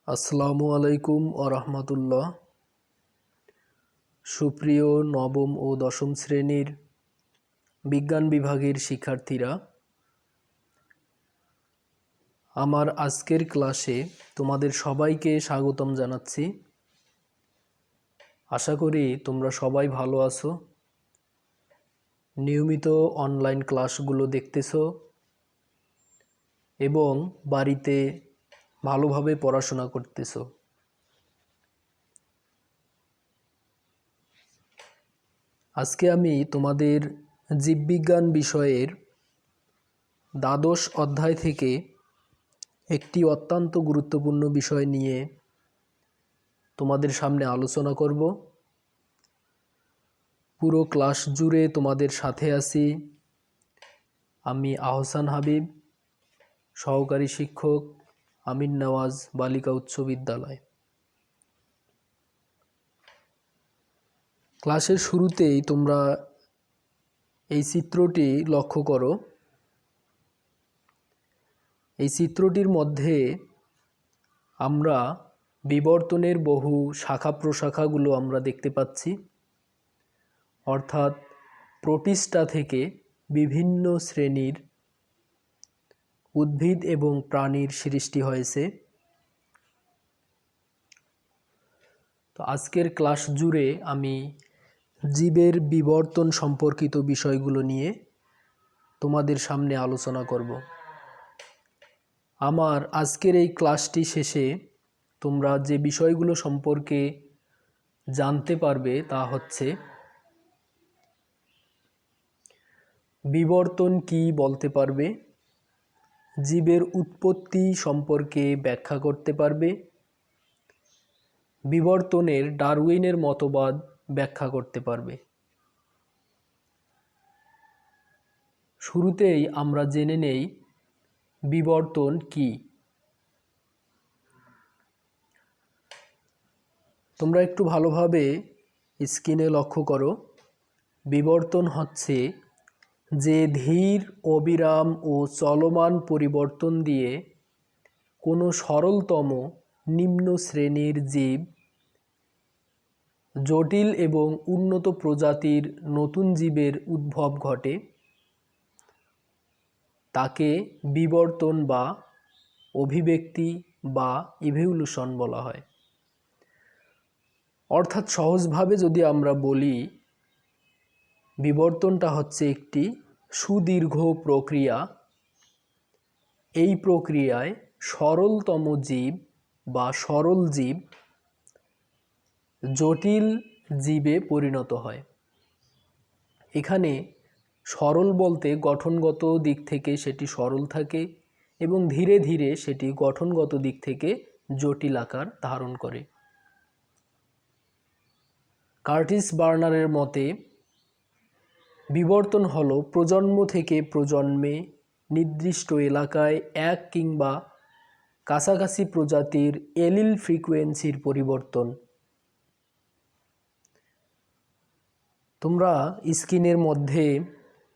আসসালামু আলাইকুম রাহমাতুল্লাহ। সুপ্রিয় নবম ও দশম শ্রেণীর বিজ্ঞান বিভাগের শিক্ষার্থীরা, আমার আজকের ক্লাসে তোমাদের সবাইকে স্বাগতম জানাচ্ছি। আশা করি তোমরা সবাই ভালো আছো, নিয়মিত অনলাইন ক্লাসগুলো দেখতেছো এবং বাড়িতে ভালোভাবে পড়াশোনা করতেছো। আজকে আমি তোমাদের জীববিজ্ঞান বিষয়ের দ্বাদশ অধ্যায় থেকে একটি অত্যন্ত গুরুত্বপূর্ণ বিষয় নিয়ে তোমাদের সামনে আলোচনা করব। পুরো ক্লাস জুড়ে তোমাদের সাথে আছি আমি আহসান হাবিব, সহকারী শিক্ষক, আমিন নওয়াজ বালিকা উচ্চ বিদ্যালয়। ক্লাসের শুরুতেই তোমরা এই চিত্রটি লক্ষ্য করো। এই চিত্রটির মধ্যে আমরা বিবর্তনের বহু শাখা প্রশাখাগুলো আমরা দেখতে পাচ্ছি, অর্থাৎ প্রোটিস্টা থেকে বিভিন্ন শ্রেণীর উদ্ভিদ এবং প্রাণীর সৃষ্টি হয়েছে। তো আজকের ক্লাস জুড়ে আমি জীবের বিবর্তন সম্পর্কিত বিষয়গুলো নিয়ে তোমাদের সামনে আলোচনা করব। আমার আজকের এই ক্লাসটি শেষে তোমরা যে বিষয়গুলো সম্পর্কে জানতে পারবে তা হচ্ছে, বিবর্তন কি বলতে পারবে, জীবের উৎপত্তি সম্পর্কে ব্যাখ্যা করতে পারবে, বিবর্তনের ডারউইনের মতবাদ ব্যাখ্যা করতে পারবে। শুরুতেই আমরা জেনে নেই বিবর্তন কি। তোমরা একটু ভালোভাবে স্ক্রিনে লক্ষ্য করো। বিবর্তন হচ্ছে যে ধীর, অবিরাম ও চলমান পরিবর্তন দিয়ে কোনো সরলতম নিম্ন শ্রেণীর জীব জটিল এবং উন্নত প্রজাতির নতুন জীবের উদ্ভব ঘটে, তাকে বিবর্তন বা অভিব্যক্তি বা ইভলিউশন বলা হয়। অর্থাৎ সহজভাবে যদি আমরা বলি, বিবর্তনটা হচ্ছে একটি সুদীর্ঘ প্রক্রিয়া। এই প্রক্রিয়ায় সরলতম জীব বা সরল জীব জটিল জীবে পরিণত হয়। এখানে সরল বলতে গঠনগত দিক থেকে সেটি সরল থাকে এবং ধীরে ধীরে সেটি গঠনগত দিক থেকে জটিল আকার ধারণ করে। কার্টিস বার্নারের মতে বিবর্তন হলো প্রজন্ম থেকে প্রজন্মে নির্দিষ্ট এলাকায় এক কিংবা কাছাকাছি প্রজাতির এলিল ফ্রিকোয়েন্সির পরিবর্তন। তোমরা স্ক্রিনের মধ্যে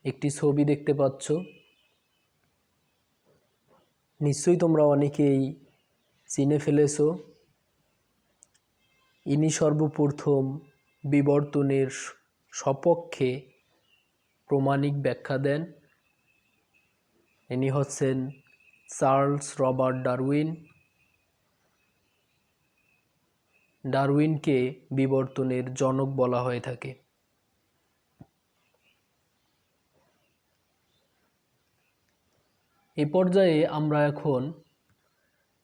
একটি ছবি দেখতে পাচ্ছ। নিশ্চয়ই তোমরা অনেকেই চিনে ফেলেছো। ইনি সর্বপ্রথম বিবর্তনের সপক্ষে প্রমাণিক ব্যাখ্যা দেন। ইনি হচ্ছেন চার্লস রবার্ট ডারউইন। ডারউইনকে বিবর্তনের জনক বলা হয়ে থাকে। এ পর্যায়ে আমরা এখন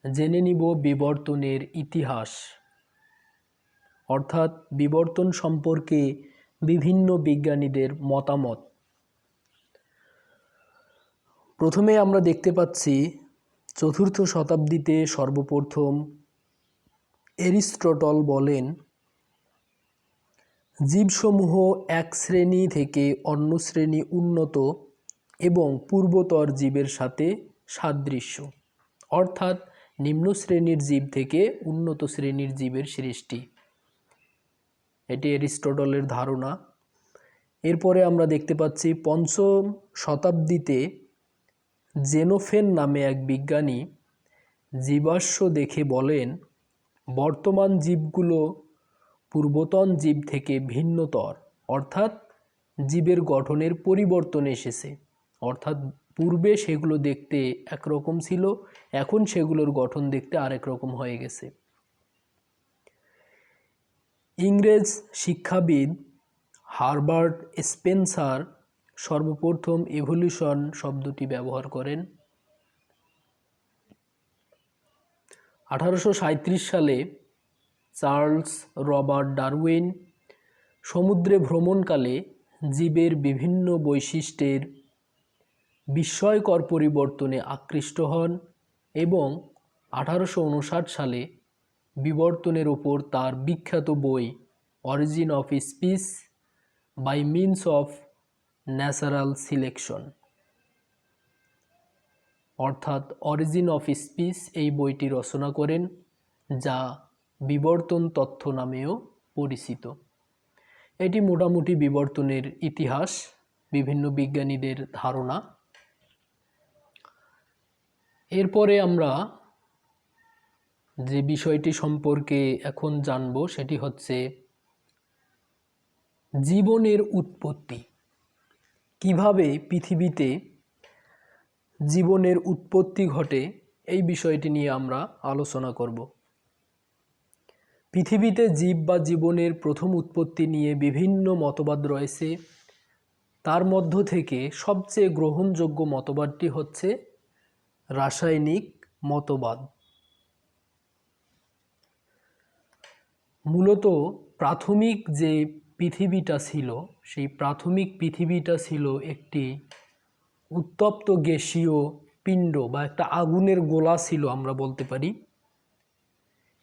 জেনে নিব বিবর্তনের ইতিহাস, অর্থাৎ বিবর্তন সম্পর্কে বিভিন্ন বিজ্ঞানীদের মতামত। প্রথমে আমরা দেখতে পাচ্ছি 4র্থ শতাব্দীতে সর্বপ্রথম এরিস্টটল বলেন, জীবসমূহ এক শ্রেণী থেকে অন্য শ্রেণী উন্নত এবং পূর্বতর জীবের সাথে সাদৃশ্য, অর্থাৎ নিম্ন শ্রেণীর জীব থেকে উন্নত শ্রেণীর জীবের সৃষ্টি। এটি এরিস্টটলের ধারণা। এরপরে আমরা দেখতে পাচ্ছি 5ম শতাব্দীতে জেনোফেন নামে এক বিজ্ঞানী জীবাশ্ম দেখে বলেন, বর্তমান জীবগুলো পূর্বতন জীব থেকে ভিন্নতর, অর্থাৎ জীবের গঠনের পরিবর্তন এসেছে। অর্থাৎ পূর্বে সেগুলো দেখতে একরকম ছিল, এখন সেগুলোর গঠন দেখতে আরেক রকম হয়ে গেছে। ইংরেজ শিক্ষাবিদ হারবার্ট স্পেন্সার সর্বপ্রথম ইভলিউশন শব্দটি ব্যবহার করেন। 1837 সালে চার্লস রবার্ট ডারউইন সমুদ্রে ভ্রমণকালে জীবের বিভিন্ন বৈশিষ্ট্যের বিস্ময়কর পরিবর্তনে আকৃষ্ট হন এবং 1859 সালে বিবর্তনের ওপর তার বিখ্যাত বই origin of species by means of natural selection অর্থাৎ অরিজিন অফ স্পিস এই বইটি রচনা করেন, যা বিবর্তন তত্ত্ব নামেও পরিচিত। এটি মোটামুটি বিবর্তনের ইতিহাস, বিভিন্ন বিজ্ঞানীদের ধারণা। এরপরে আমরা যে বিষয়টি সম্পর্কে এখন জানব সেটি হচ্ছে জীবনের উৎপত্তি। কিভাবে পৃথিবীতে জীবনের উৎপত্তি ঘটে এই বিষয়টি নিয়ে আমরা আলোচনা করব। পৃথিবীতে জীব বা জীবনের প্রথম উৎপত্তি নিয়ে বিভিন্ন মতবাদ রয়েছে। তার মধ্য থেকে সবচেয়ে গ্রহণযোগ্য মতবাদটি হচ্ছে রাসায়নিক মতবাদ। মূলত প্রাথমিক যে পৃথিবীটা ছিল, সেই প্রাথমিক পৃথিবীটা ছিল একটি উত্তপ্ত গ্যাসীয় পিণ্ড বা একটা আগুনের গোলা ছিল আমরা বলতে পারি,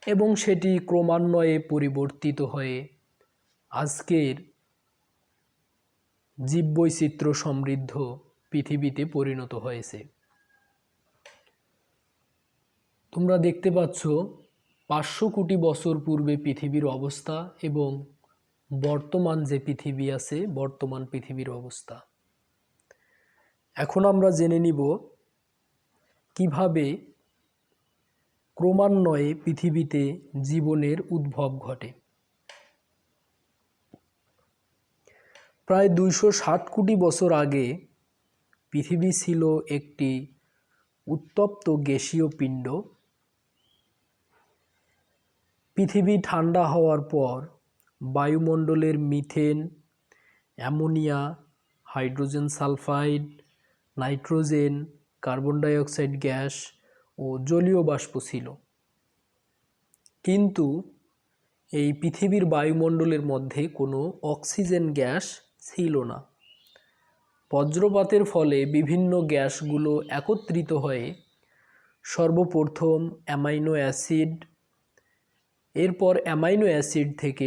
এবং সেটি ক্রমান্বয়ে পরিবর্তিত হয়ে আজকের জীববৈচিত্র্য সমৃদ্ধ পৃথিবীতে পরিণত হয়েছে। তোমরা দেখতে পাচ্ছ 500 কোটি বছর পূর্বে পৃথিবীর অবস্থা এবং বর্তমান যে পৃথিবী আছে, বর্তমান পৃথিবীর অবস্থা। এখন আমরা জেনে নিব কিভাবে ক্রমান্বয়ে পৃথিবীতে জীবনের উদ্ভব ঘটে। প্রায় 260 কোটি বছর আগে পৃথিবী ছিল একটি উত্তপ্ত গ্যাসীয় পিণ্ড। পৃথিবী ঠান্ডা হওয়ার পর বায়ুমণ্ডলের methane, ammonia, hydrogen sulphide, nitrogen, carbon dioxide gas ও জলীয় বাষ্প ছিল। কিন্তু এই পৃথিবীর বায়ুমণ্ডলের মধ্যে কোনো অক্সিজেন গ্যাস ছিল না। বজ্রপাতের ফলে বিভিন্ন গ্যাসগুলো একত্রিত হয়ে সর্বপ্রথম অ্যামাইনো অ্যাসিড, এরপর অ্যামাইনো অ্যাসিড থেকে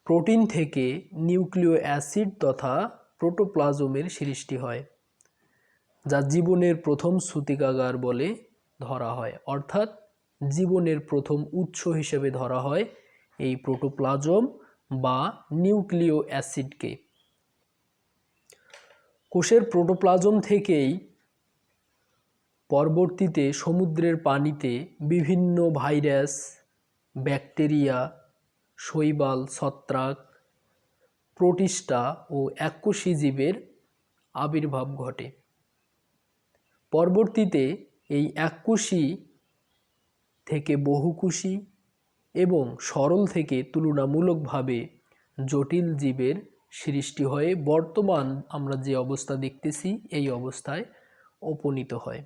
প্রোটিন থেকে নিউক্লিও অ্যাসিড তথা প্রোটোপ্লাজমের সৃষ্টি হয়, যা জীবনের প্রথম সূতিকাগার বলে ধরা হয়। অর্থাৎ জীবনের প্রথম উৎস হিসেবে ধরা হয় এই প্রোটোপ্লাজম বা নিউক্লিও অ্যাসিডকে। কোষের প্রোটোপ্লাজম থেকেই পরবর্তীতে সমুদ্রের পানিতে বিভিন্ন ভাইরাস, ব্যাকটেরিয়া, শৈবাল, ছত্রাক, প্রোটিস্টা ও এককোষী জীবের আবির্ভাব ঘটে। পরবর্তীতে এই এককোষী থেকে বহুকোষী এবং সরল থেকে তুলনামূলকভাবে জটিল জীবের সৃষ্টি হয়ে বর্তমান আমরা যে অবস্থা দেখতেছি এই অবস্থায় উপনীত হয়।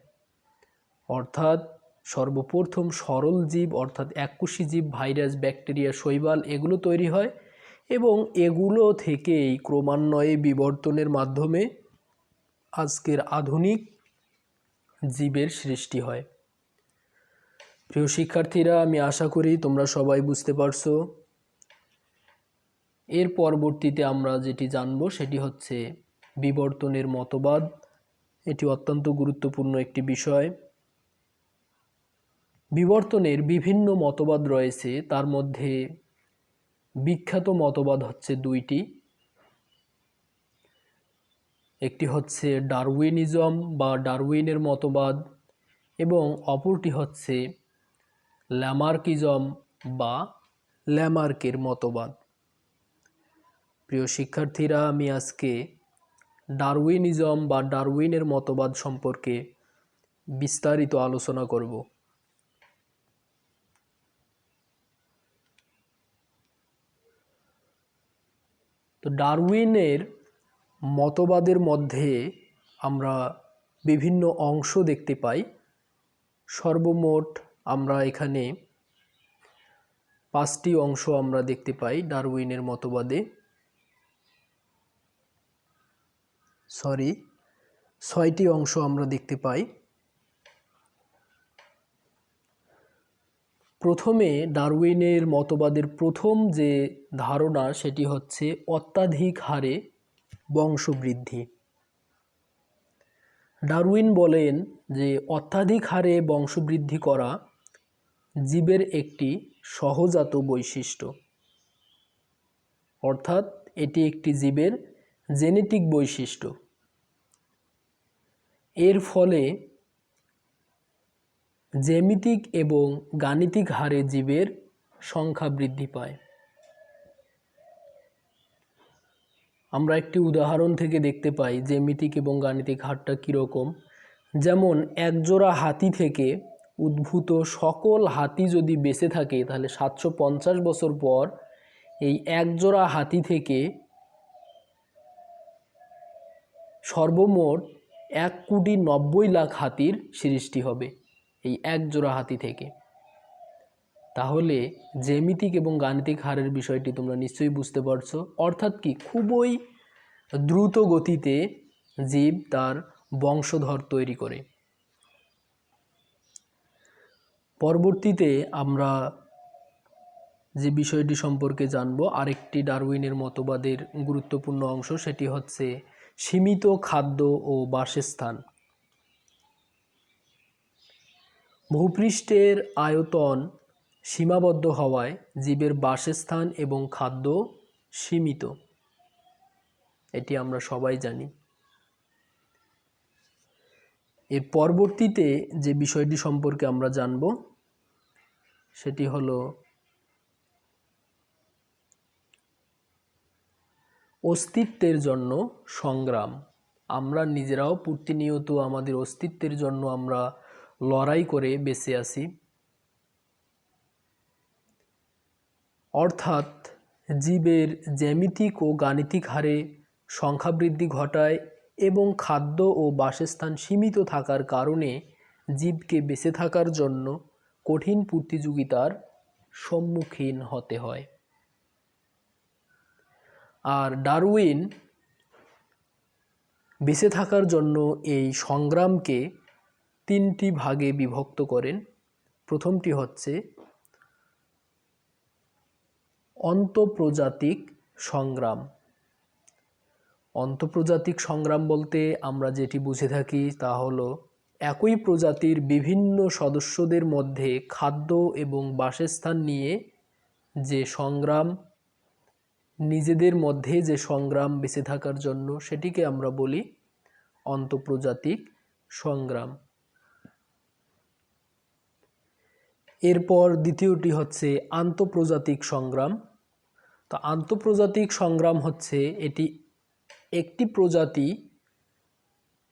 অর্থাৎ সর্বপ্রথম সরল জীব অর্থাৎ এককোষী জীব, ভাইরাস, ব্যাকটেরিয়া, শৈবাল এগুলো তৈরি হয় এবং এগুলো থেকেই ক্রমান্বয়ে বিবর্তনের মাধ্যমে আজকের আধুনিক জীবের সৃষ্টি হয়। প্রিয় শিক্ষার্থীরা, আমি আশা করি তোমরা সবাই বুঝতে পারছো। এর পরবর্তীতে আমরা যেটি জানব সেটি হচ্ছে বিবর্তনের মতবাদ। এটি অত্যন্ত গুরুত্বপূর্ণ একটি বিষয়। বিবর্তনের বিভিন্ন মতবাদ রয়েছে, তার মধ্যে বিখ্যাত মতবাদ হচ্ছে দুইটি। একটি হচ্ছে ডারউইনিজম বা ডারউইনের মতবাদ এবং অপরটি হচ্ছে ল্যামার্কিজম বা ল্যামার্কের মতবাদ। প্রিয় শিক্ষার্থীরা, আমি আজকে ডারউইনিজম বা ডারউইনের মতবাদ সম্পর্কে বিস্তারিত আলোচনা করব। তো ডারউইনের মতবাদের মধ্যে আমরা বিভিন্ন অংশ দেখতে পাই। সর্বমোট আমরা এখানে 5টি অংশ আমরা দেখতে পাই ডারউইনের মতবাদে। 6টি অংশ আমরা দেখতে পাই। প্রথমে ডারউইনের মতবাদের প্রথম যে ধারণা সেটি হচ্ছে অত্যাধিক হারে বংশবৃদ্ধি। ডারউইন বলেন যে অত্যাধিক হারে বংশবৃদ্ধি করা জীবের একটি সহজাত বৈশিষ্ট্য, অর্থাৎ এটি একটি জীবের জেনেটিক বৈশিষ্ট্য। এর ফলে জ্যামিতিক এবং গাণিতিক হারে জীবের সংখ্যা বৃদ্ধি পায়। আমরা একটি উদাহরণ থেকে দেখতে পাই জ্যামিতিক এবং গাণিতিক হারটা কীরকম। যেমন একজোড়া হাতি থেকে উদ্ভূত সকল হাতি যদি বেঁচে থাকে তাহলে 750 বছর পর এই একজোড়া হাতি থেকে সর্বমোট 1,90,00,000 হাতির সৃষ্টি হবে এই একজোড়া হাতি থেকে। তাহলে জ্যামিতিক এবং গাণিতিক হারের বিষয়টি তোমরা নিশ্চয়ই বুঝতে পারছো। অর্থাৎ কি, খুবই দ্রুত গতিতে জীব তার বংশধর তৈরি করে। পরবর্তীতে আমরা যে বিষয়টি সম্পর্কে জানব, আরেকটি ডারউইনের মতবাদের গুরুত্বপূর্ণ অংশ, সেটি হচ্ছে সীমিত খাদ্য ও বাসস্থান। ভূপৃষ্ঠের আয়তন সীমাবদ্ধ হওয়ায় জীবের বাসস্থান এবং খাদ্য সীমিত, এটি আমরা সবাই জানি। এর পরবর্তীতে যে বিষয়টি সম্পর্কে আমরা জানব সেটি হলো অস্তিত্বের জন্য সংগ্রাম। আমরা নিজেরাও প্রতিনিয়ত আমাদের অস্তিত্বের জন্য আমরা লড়াই করে বেঁচে আছি। অর্থাৎ জীবের জ্যামিতিক ও গাণিতিক হারে সংখ্যা বৃদ্ধি ঘটায় এবং খাদ্য ও বাসস্থান সীমিত থাকার কারণে জীবকে বেঁচে থাকার জন্য কঠিন প্রতিযোগিতার সম্মুখীন হতে হয়। আর ডারউইন বেঁচে থাকার জন্য এই সংগ্রামকে 3টি ভাগে বিভক্ত করেন। প্রথমটি হচ্ছে অন্তঃপ্রজাতিক সংগ্রাম। অন্তঃপ্রজাতিক সংগ্রাম বলতে আমরা যেটি বুঝে থাকি তা হলো একই প্রজাতির বিভিন্ন সদস্যদের মধ্যে খাদ্য এবং বাসস্থান নিয়ে যে সংগ্রাম, নিজেদের মধ্যে যে সংগ্রাম বেঁচে থাকার জন্য, সেটিকে আমরা বলি অন্তঃপ্রজাতিক সংগ্রাম। এরপর দ্বিতীয়টি হচ্ছে আন্তঃপ্রজাতিক সংগ্রাম। তো আন্তঃপ্রজাতিক সংগ্রাম হচ্ছে এটি একটি প্রজাতি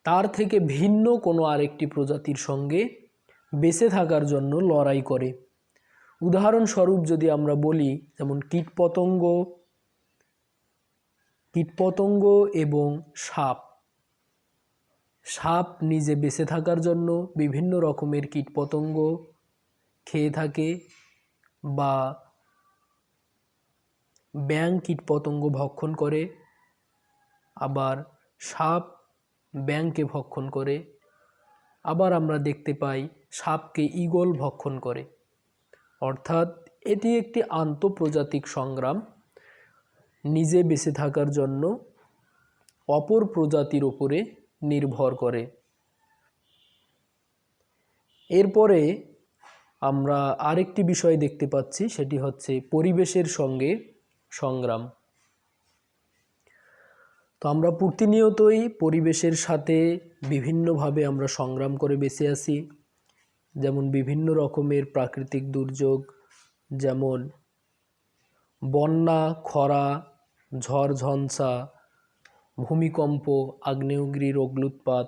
তার থেকে ভিন্ন কোনো আরেকটি প্রজাতির সঙ্গে বেঁচে থাকার জন্য লড়াই করে। উদাহরণস্বরূপ যদি আমরা বলি, যেমন কীটপতঙ্গ এবং সাপ। সাপ নিজে বেঁচে থাকার জন্য বিভিন্ন রকমের কীটপতঙ্গ খেয়ে থাকে, বা ব্যাঙ কীটপতঙ্গ ভক্ষণ করে, আবার সাপ ব্যাঙকে ভক্ষণ করে, আবার আমরা দেখতে পাই সাপকে ঈগল ভক্ষণ করে। অর্থাৎ এটি একটি আন্তঃপ্রজাতিক সংগ্রাম, নিজে বেঁচে থাকার জন্য অপর প্রজাতির উপরে নির্ভর করে। এরপরে আমরা আরেকটি বিষয় দেখতে পাচ্ছি, সেটি হচ্ছে পরিবেশের সঙ্গে সংগ্রাম। তো আমরা প্রতিনিয়তই পরিবেশের সাথে বিভিন্নভাবে আমরা সংগ্রাম করে বেঁচে আছি। যেমন বিভিন্ন রকমের প্রাকৃতিক দুর্যোগ, যেমন বন্যা, খরা, ঝড় ঝঞ্ঝা, ভূমিকম্প, আগ্নেয়গিরির অগ্ন্যুৎপাত,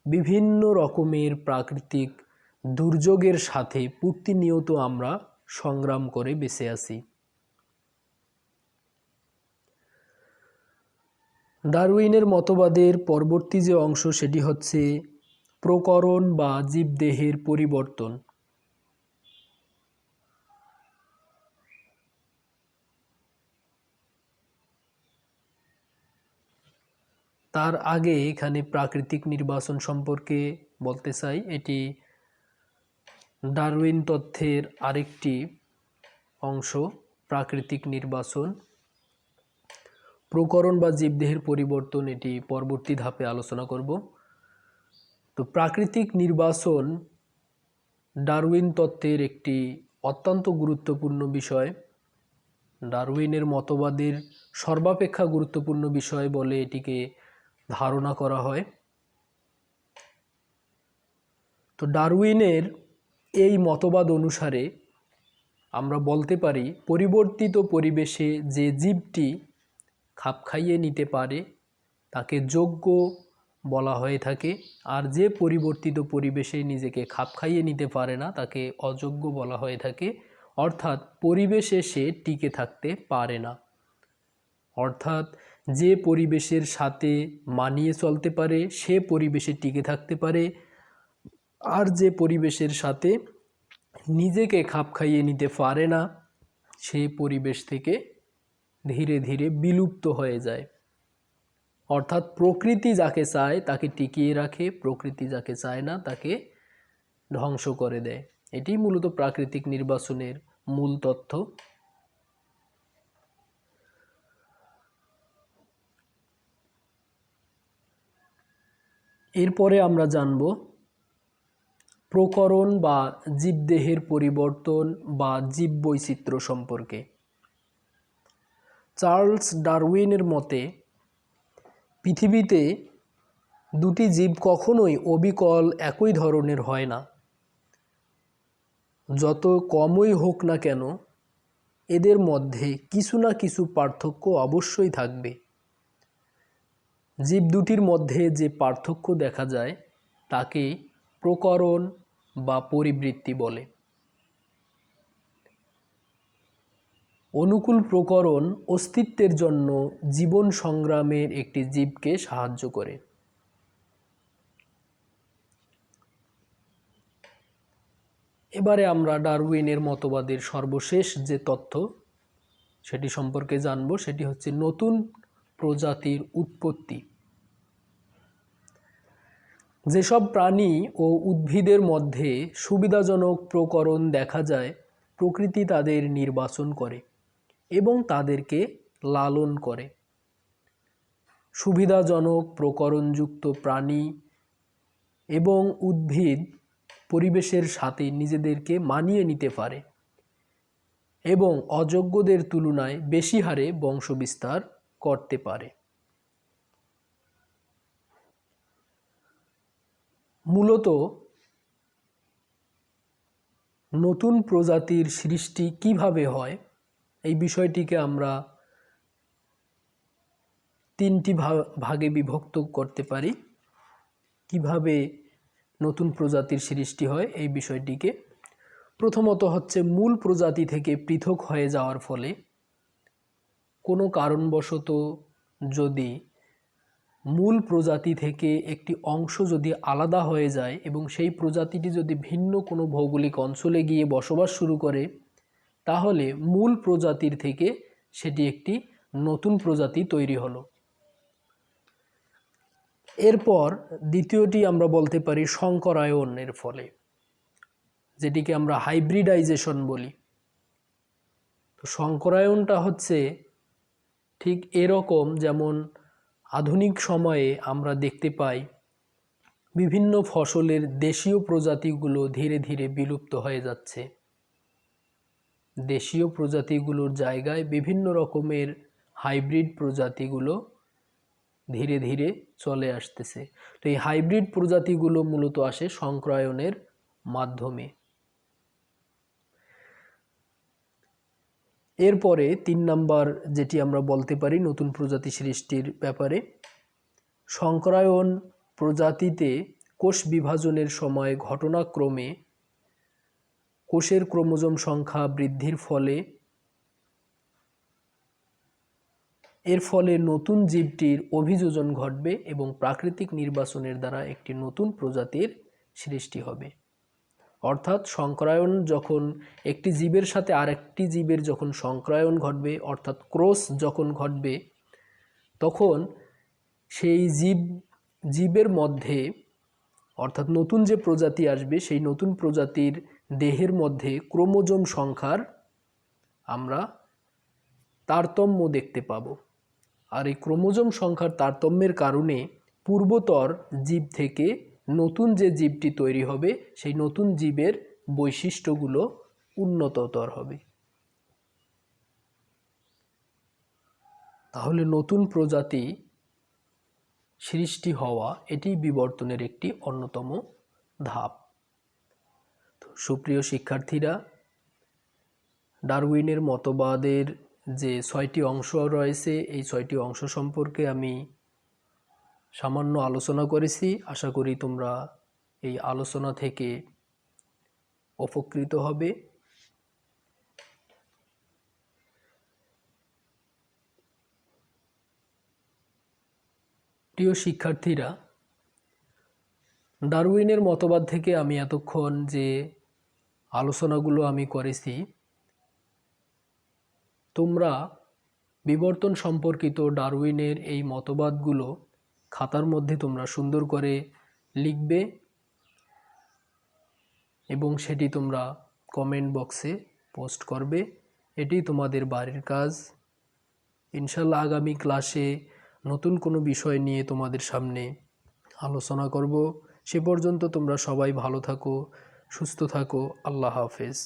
বিভিন্ন রকমের প্রাকৃতিক দুর্যোগের সাথে প্রতিনিয়ত আমরা সংগ্রাম করে বেঁচে আছি। ডারউইনের মতবাদের পরবর্তী যে অংশ সেটি হচ্ছে প্রকরণ বা জীবদেহের পরিবর্তন। তার আগে এখানে প্রাকৃতিক নির্বাচন সম্পর্কে বলতে চাই। এটি ডারউইন তত্ত্বের আরেকটি অংশ, প্রাকৃতিক নির্বাচন। প্রকরণ বা জীবদেহের পরিবর্তন এটি পরবর্তী ধাপে আলোচনা করব। তো প্রাকৃতিক নির্বাচন ডারউইন তত্ত্বের একটি অত্যন্ত গুরুত্বপূর্ণ বিষয়। ডারউইনের মতবাদের সর্বাপেক্ষা গুরুত্বপূর্ণ বিষয় বলে এটিকে ধারণা করা হয়। তো ডারউইনের এই মতবাদ অনুসারে আমরা বলতে পারি, পরিবর্তিত পরিবেশে যে জীবটি খাপ খাইয়ে নিতে পারে তাকে যোগ্য বলা হয়ে থাকে, আর যে পরিবর্তিত পরিবেশে নিজেকে খাপ খাইয়ে নিতে পারে না তাকে অযোগ্য বলা হয়ে থাকে। অর্থাৎ পরিবেশে সে টিকে থাকতে পারে না। অর্থাৎ যে পরিবেশের সাথে মানিয়ে চলতে পারে সে পরিবেশে টিকে থাকতে পারে, আর যে পরিবেশের সাথে নিজেকে খাপ খাইয়ে নিতে পারে না সেই পরিবেশ থেকে ধীরে ধীরে বিলুপ্ত হয়ে যায়। অর্থাৎ প্রকৃতি যাকে চায় তাকে টিকিয়ে রাখে, প্রকৃতি যাকে চায় না তাকে ধ্বংস করে দেয়। এটি মূলত প্রাকৃতিক নির্বাচনের মূল তথ্য। এরপরে আমরা জানব প্রকরণ বা জীবদেহের পরিবর্তন বা জীববৈচিত্র্য সম্পর্কে। চার্লস ডারউইনের মতে পৃথিবীতে দুটি জীব কখনোই অবিকল একই ধরনের হয় না। যত কমই হোক না কেন এদের মধ্যে কিছু না কিছু পার্থক্য অবশ্যই থাকবে। জীব দুটির মধ্যে যে পার্থক্য দেখা যায় তাকে প্রকরণ বা পরিবৃত্তি বলে। অনুকূল প্রকরণ অস্তিত্বের জন্য জীবন সংগ্রামের একটি জীবকে সাহায্য করে। এবারে আমরা ডারউইনের মতবাদের সর্বশেষ যে তথ্য সেটি সম্পর্কে জানব, সেটি হচ্ছে নতুন প্রজাতির উৎপত্তি। যেসব প্রাণী ও উদ্ভিদের মধ্যে সুবিধাজনক প্রকরণ দেখা যায় প্রকৃতি তাদের নির্বাচন করে এবং তাদেরকে লালন করে। সুবিধাজনক প্রকরণযুক্ত প্রাণী এবং উদ্ভিদ পরিবেশের সাথে নিজেদেরকে মানিয়ে নিতে পারে এবং অযোগ্যদের তুলনায় বেশি হারে বংশবিস্তার করতে পারে। মূলত নতুন প্রজাতির সৃষ্টি কিভাবে হয় এই বিষয়টিকে আমরা তিনটি ভাগে বিভক্ত করতে পারি। কিভাবে নতুন প্রজাতির সৃষ্টি হয় এই বিষয়টিকে, প্রথমত হচ্ছে মূল প্রজাতি থেকে পৃথক হয়ে যাওয়ার ফলে কোনো কারণবশত যদি মূল প্রজাতি থেকে একটি অংশ যদি আলাদা হয়ে যায় এবং সেই প্রজাতিটি যদি ভিন্ন কোনো ভৌগোলিক অঞ্চলে গিয়ে বসবাস শুরু করে তাহলে মূল প্রজাতির থেকে সেটি একটি নতুন প্রজাতি তৈরি হলো। এরপর দ্বিতীয়টি আমরা বলতে পারি সংকরায়নের ফলে, যেটিকে আমরা হাইব্রিডাইজেশন বলি। তো সংকরায়নটা হচ্ছে ঠিক এরকম, যেমন আধুনিক সময়ে আমরা দেখতে পাই বিভিন্ন ফসলের দেশীয় প্রজাতিগুলো ধীরে ধীরে বিলুপ্ত হয়ে যাচ্ছে। দেশীয় প্রজাতিগুলোর জায়গায় বিভিন্ন রকমের হাইব্রিড প্রজাতিগুলো ধীরে ধীরে চলে আসতেছে। তো এই হাইব্রিড প্রজাতিগুলো মূলত আসে সংকরায়নের মাধ্যমে। এরপরে 3 নাম্বার যেটি আমরা বলতে পারি নতুন প্রজাতি সৃষ্টির ব্যাপারে, সংকরায়ন প্রজাতিতে কোষ বিভাজনের সময় ঘটনাক্রমে কোষের ক্রোমোজোম সংখ্যা বৃদ্ধির ফলে এর ফলে নতুন জীবটির অভিযোজন ঘটবে এবং প্রাকৃতিক নির্বাচনের দ্বারা একটি নতুন প্রজাতির সৃষ্টি হবে। অর্থাৎ সংকরায়ন যখন একটি জীবের সাথে আরেকটি জীবের যখন সংকরায়ন ঘটবে, অর্থাৎ ক্রস যখন ঘটবে, তখন সেই জীবের মধ্যে অর্থাৎ নতুন যে প্রজাতি আসবে সেই নতুন প্রজাতির দেহের মধ্যে ক্রোমোজোম সংখ্যার আমরা তারতম্য দেখতে পাব। আর এই ক্রোমোজোম সংখ্যার তারতম্যের কারণে পূর্বতর জীব থেকে নতুন যে জীবটি তৈরি হবে সেই নতুন জীবের বৈশিষ্ট্যগুলো উন্নততর হবে। তাহলে নতুন প্রজাতি সৃষ্টি হওয়া এটি বিবর্তনের একটি অন্যতম ধাপ। সুপ্রিয় শিক্ষার্থীরা, ডারউইনের মতবাদের যে 6টি অংশ রয়েছে এই 6টি অংশ সম্পর্কে আমি সামান্য আলোচনা করেছি। আশা করি তোমরা এই আলোচনা থেকে উপকৃত হবে। প্রিয় শিক্ষার্থীরা, ডারউইনের মতবাদ থেকে আমি এতক্ষণ যে আলোচনাগুলো আমি করেছি, তোমরা বিবর্তন সম্পর্কিত ডারউইনের এই মতবাদগুলো খাতার মধ্যে তোমরা সুন্দর করে লিখবে এবং সেটি তোমরা কমেন্ট বক্সে পোস্ট করবে। এটি তোমাদের বাড়ির কাজ। ইনশাল্লাহ আগামী ক্লাসে নতুন কোনো বিষয় নিয়ে তোমাদের সামনে আলোচনা করব। সে পর্যন্ত তোমরা সবাই ভালো থাকো, সুস্থ থাকো। আল্লাহ হাফেজ।